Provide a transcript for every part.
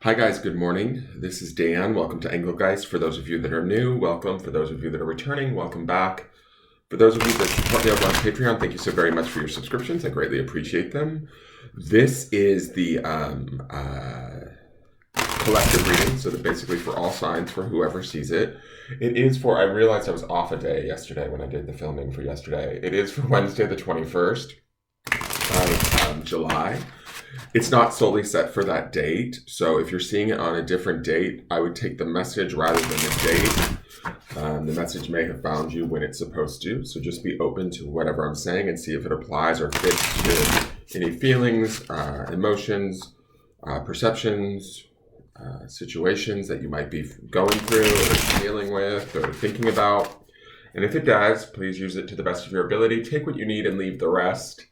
Hi guys, good morning. This is Dan. Welcome to Engelgeist. For those of you that are new, welcome. For those of you that are returning, welcome back. For those of you that support me over on Patreon, thank you so very much for your subscriptions. I greatly appreciate them. This is the collective reading, so that basically for all signs, for whoever sees it. It is for, I realized I was off a day yesterday when I did the filming for yesterday. It is for Wednesday the 21st of July. It's not solely set for that date, so if you're seeing it on a different date, I would take the message rather than the date. The message may have found you when it's supposed to, so just be open to whatever I'm saying and see if it applies or fits to any feelings, emotions, perceptions, situations that you might be going through or dealing with or thinking about. And if it does, please use it to the best of your ability. Take what you need and leave the rest.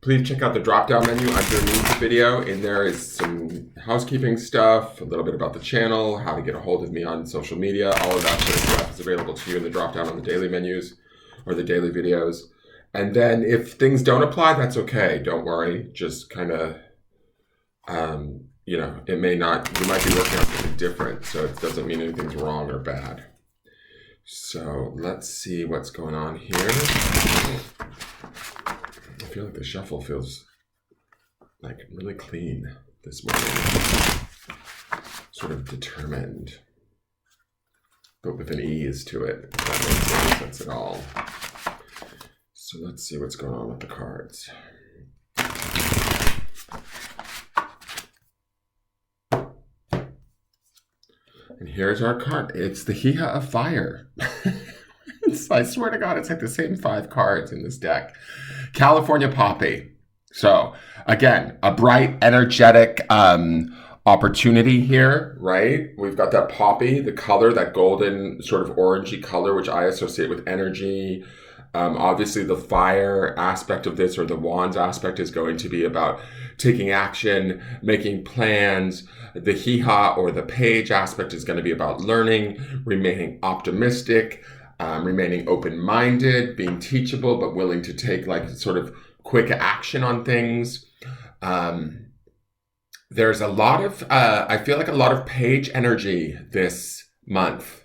Please check out the drop-down menu underneath the video. In there is some housekeeping stuff, a little bit about the channel, how to get a hold of me on social media. All of that sort of stuff is available to you in the drop-down on the daily menus or the daily videos. And then if things don't apply, that's okay. Don't worry. Just kind of, it may not, you might be working on something different, so it doesn't mean anything's wrong or bad. So let's see what's going on here. I feel like the shuffle feels like really clean this morning. Sort of determined, but with an ease to it, if that makes any sense at all. So let's see what's going on with the cards. And here's our card. It's the Hee-Ha of Fire. I swear to God, it's like the same 5 cards in this deck. California Poppy. So again, a bright, energetic opportunity here, right? We've got that poppy, the color, that golden sort of orangey color, which I associate with energy. Obviously, the fire aspect of this, or the wands aspect, is going to be about taking action, making plans. The hee-ha or the page aspect is going to be about learning, remaining optimistic, remaining open-minded, being teachable, but willing to take like sort of quick action on things. There's a lot of, I feel like a lot of page energy this month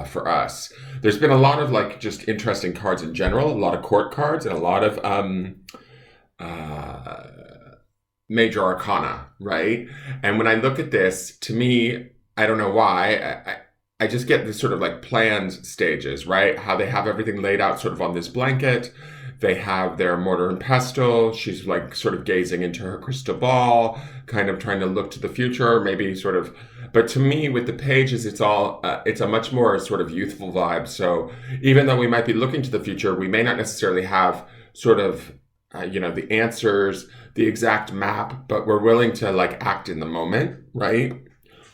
for us. There's been a lot of like just interesting cards in general, a lot of court cards and a lot of major arcana, right? And when I look at this, to me, I don't know why, I just get this sort of like planned stages, right? How they have everything laid out sort of on this blanket. They have their mortar and pestle. She's like sort of gazing into her crystal ball, kind of trying to look to the future, maybe sort of. But to me, with the pages, it's all, it's a much more sort of youthful vibe. So even though we might be looking to the future, we may not necessarily have sort of, the answers, the exact map, but we're willing to like act in the moment, right?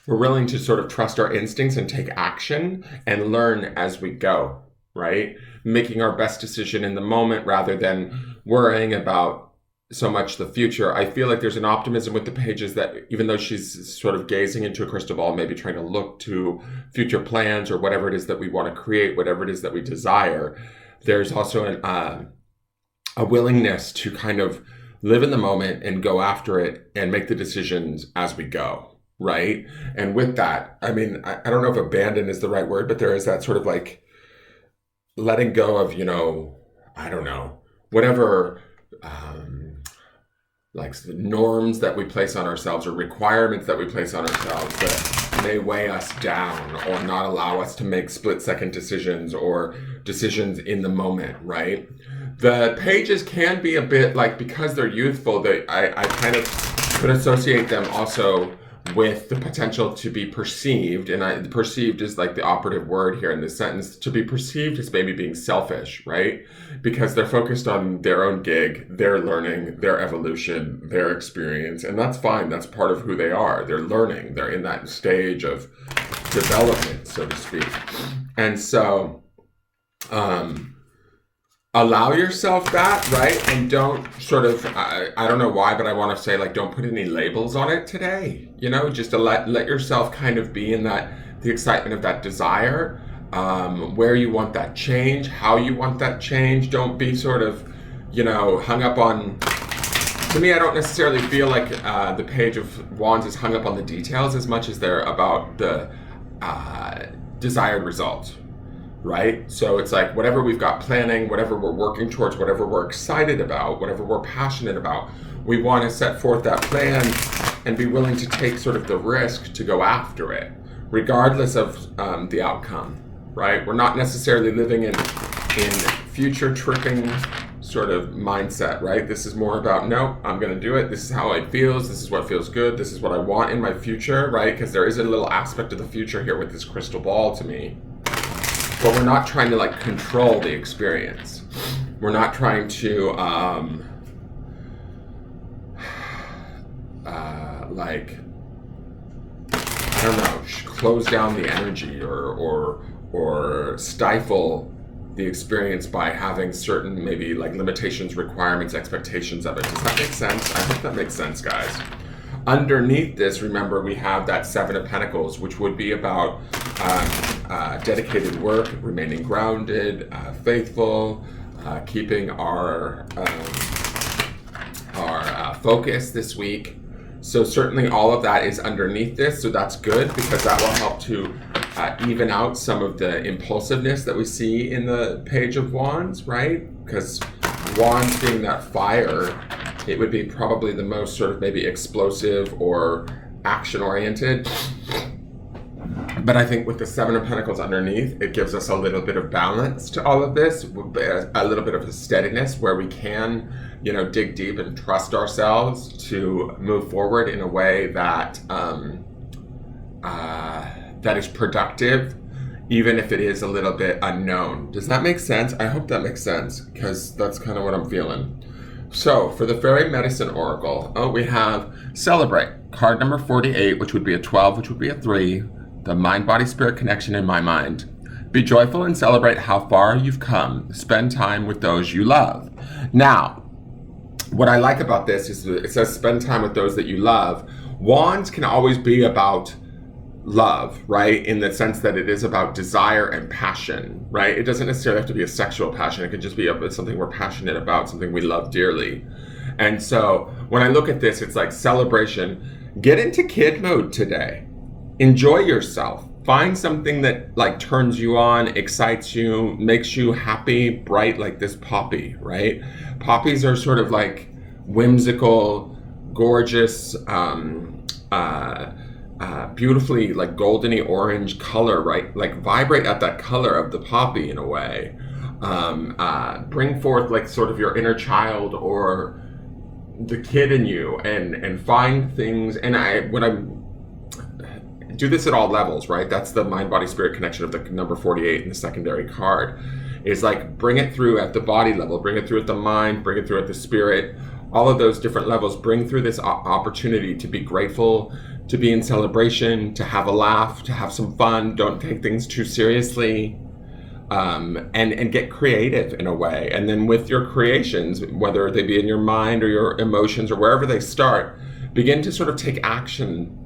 We're willing to sort of trust our instincts and take action and learn as we go, right? Making our best decision in the moment rather than worrying about so much the future. I feel like there's an optimism with the pages that even though she's sort of gazing into a crystal ball, maybe trying to look to future plans or whatever it is that we want to create, whatever it is that we desire, there's also a willingness to kind of live in the moment and go after it and make the decisions as we go. Right. And with that, I mean, I don't know if abandon is the right word, but there is that sort of like letting go of, I don't know, whatever, like the norms that we place on ourselves or requirements that we place on ourselves that may weigh us down or not allow us to make split-second decisions or decisions in the moment, right? The pages can be a bit like, because they're youthful, I kind of could associate them also with the potential to be perceived, and perceived is like the operative word here in this sentence. To be perceived is maybe being selfish, right? Because they're focused on their own gig, their learning, their evolution, their experience, and that's fine. That's part of who they are. They're learning. They're in that stage of development, so to speak. And so, allow yourself that, right? And don't sort of, I don't know why, but I want to say like, don't put any labels on it today, just to let yourself kind of be in that, the excitement of that desire, where you want that change, how you want that change. Don't be sort of, hung up on To me, I don't necessarily feel like the Page of Wands is hung up on the details as much as they're about the desired result, right? So it's like whatever we've got planning, whatever we're working towards, whatever we're excited about, whatever we're passionate about, we want to set forth that plan and be willing to take sort of the risk to go after it, regardless of the outcome, right? We're not necessarily living in future tripping sort of mindset, right? This is more about, no, I'm going to do it. This is how it feels. This is what feels good. This is what I want in my future, right? Because there is a little aspect of the future here with this crystal ball to me. But we're not trying to like control the experience. We're not trying to like, I don't know, close down the energy or stifle the experience by having certain maybe like limitations, requirements, expectations of it. Does that make sense? I hope that makes sense, guys. Underneath this, remember, we have that Seven of Pentacles, which would be about dedicated work, remaining grounded, faithful, keeping our focus this week. So certainly all of that is underneath this, so that's good because that will help to even out some of the impulsiveness that we see in the Page of Wands, right? Because Wands being that fire, it would be probably the most sort of maybe explosive or action-oriented. But I think with the Seven of Pentacles underneath, it gives us a little bit of balance to all of this, a little bit of a steadiness where we can, you know, dig deep and trust ourselves to move forward in a way that that is productive, even if it is a little bit unknown. Does that make sense? I hope that makes sense, because that's kind of what I'm feeling. So for the Fairy Medicine Oracle, we have Celebrate, card number 48, which would be a 12, which would be a 3, the mind-body-spirit connection in my mind. Be joyful and celebrate how far you've come. Spend time with those you love. Now, what I like about this is that it says spend time with those that you love. Wands can always be about love, right? In the sense that it is about desire and passion, right? It doesn't necessarily have to be a sexual passion. It could just be something we're passionate about, something we love dearly. And so when I look at this, it's like celebration. Get into kid mode today. Enjoy yourself. Find something that like turns you on, excites you, makes you happy, bright, like this poppy, right? Poppies are sort of like whimsical, gorgeous, beautifully like goldeny orange color, right? Like vibrate at that color of the poppy in a way. Bring forth like sort of your inner child or the kid in you and find things. And when I'm do this at all levels, right? That's the mind-body-spirit connection of the number 48 in the secondary card. Is like bring it through at the body level, bring it through at the mind, bring it through at the spirit, all of those different levels. Bring through this opportunity to be grateful, to be in celebration, to have a laugh, to have some fun. Don't take things too seriously, and get creative in a way. And then with your creations, whether they be in your mind or your emotions or wherever they start, begin to sort of take action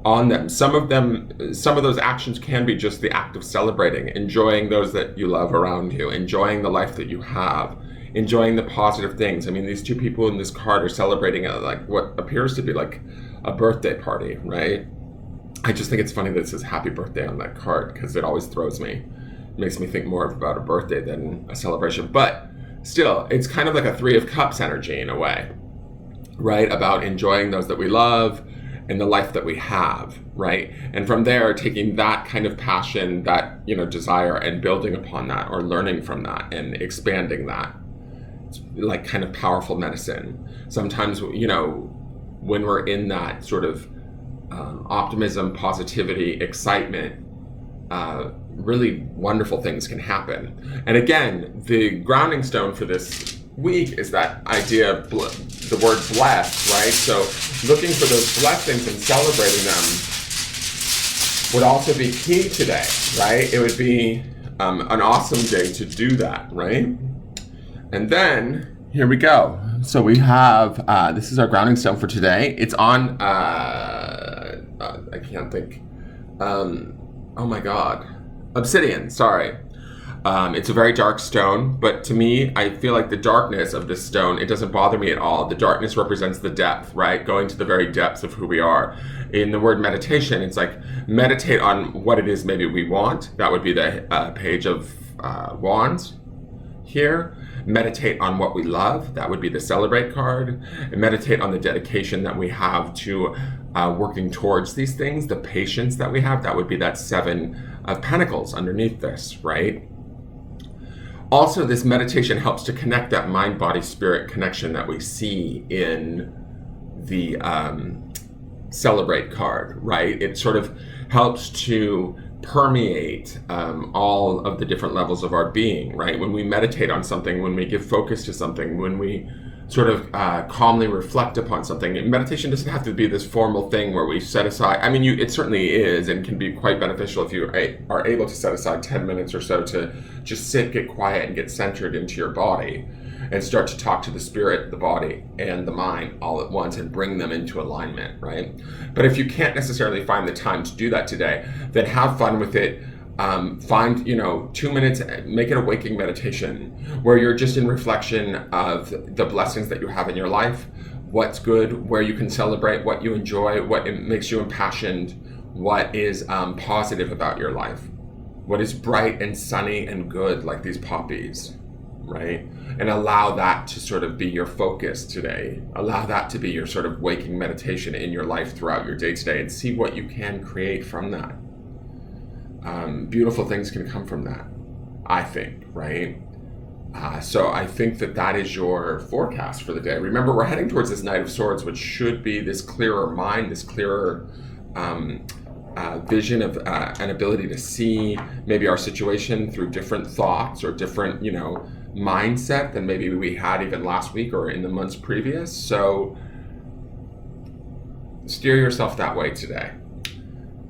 on them. Some of those actions can be just the act of celebrating, enjoying those that you love around you, enjoying the life that you have, enjoying the positive things. I mean, these two people in this card are celebrating like what appears to be like a birthday party, right? I just think it's funny that it says happy birthday on that card because it always throws me. It makes me think more about a birthday than a celebration. But still, it's kind of like a Three of Cups energy in a way, right? About enjoying those that we love and the life that we have, right? And from there, taking that kind of passion, that, you know, desire, and building upon that or learning from that and expanding that. It's like kind of powerful medicine. Sometimes, you know, when we're in that sort of optimism, positivity, excitement, really wonderful things can happen. And again, the grounding stone for this week is that idea of the word blessed, right? So looking for those blessings and celebrating them would also be key today, right? It would be an awesome day to do that, right? And then here we go. So we have, this is our grounding stone for today. It's on, I can't think. Oh my God. Obsidian, sorry. It's a very dark stone, but to me, I feel like the darkness of this stone, it doesn't bother me at all. The darkness represents the depth, right? Going to the very depths of who we are. In the word meditation, it's like meditate on what it is maybe we want. That would be the page of wands here. Meditate on what we love. That would be the celebrate card. And meditate on the dedication that we have to working towards these things, the patience that we have. That would be that 7 of Pentacles underneath this, right? Also, this meditation helps to connect that mind, body, spirit connection that we see in the celebrate card, right? It sort of helps to permeate all of the different levels of our being, right? When we meditate on something, when we give focus to something, when we sort of calmly reflect upon something. And meditation doesn't have to be this formal thing where we set aside, I mean, it certainly is and can be quite beneficial if you are able to set aside 10 minutes or so to just sit, get quiet, and get centered into your body and start to talk to the spirit, the body, and the mind all at once and bring them into alignment, right? But if you can't necessarily find the time to do that today, then have fun with it. Find 2 minutes, make it a waking meditation where you're just in reflection of the blessings that you have in your life, what's good, where you can celebrate, what you enjoy, what makes you impassioned, what is positive about your life, what is bright and sunny and good, like these poppies, right? And allow that to sort of be your focus today. Allow that to be your sort of waking meditation in your life throughout your day today, and see what you can create from that. Beautiful things can come from that, I think, right? So I think that is your forecast for the day. Remember, we're heading towards this Knight of Swords, which should be this clearer mind, this clearer vision of an ability to see maybe our situation through different thoughts or different, mindset than maybe we had even last week or in the months previous. So steer yourself that way today.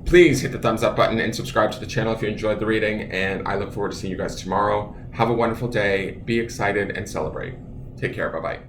Please hit the thumbs up button and subscribe to the channel if you enjoyed the reading, and I look forward to seeing you guys tomorrow. Have a wonderful day, be excited, and celebrate. Take care, bye-bye.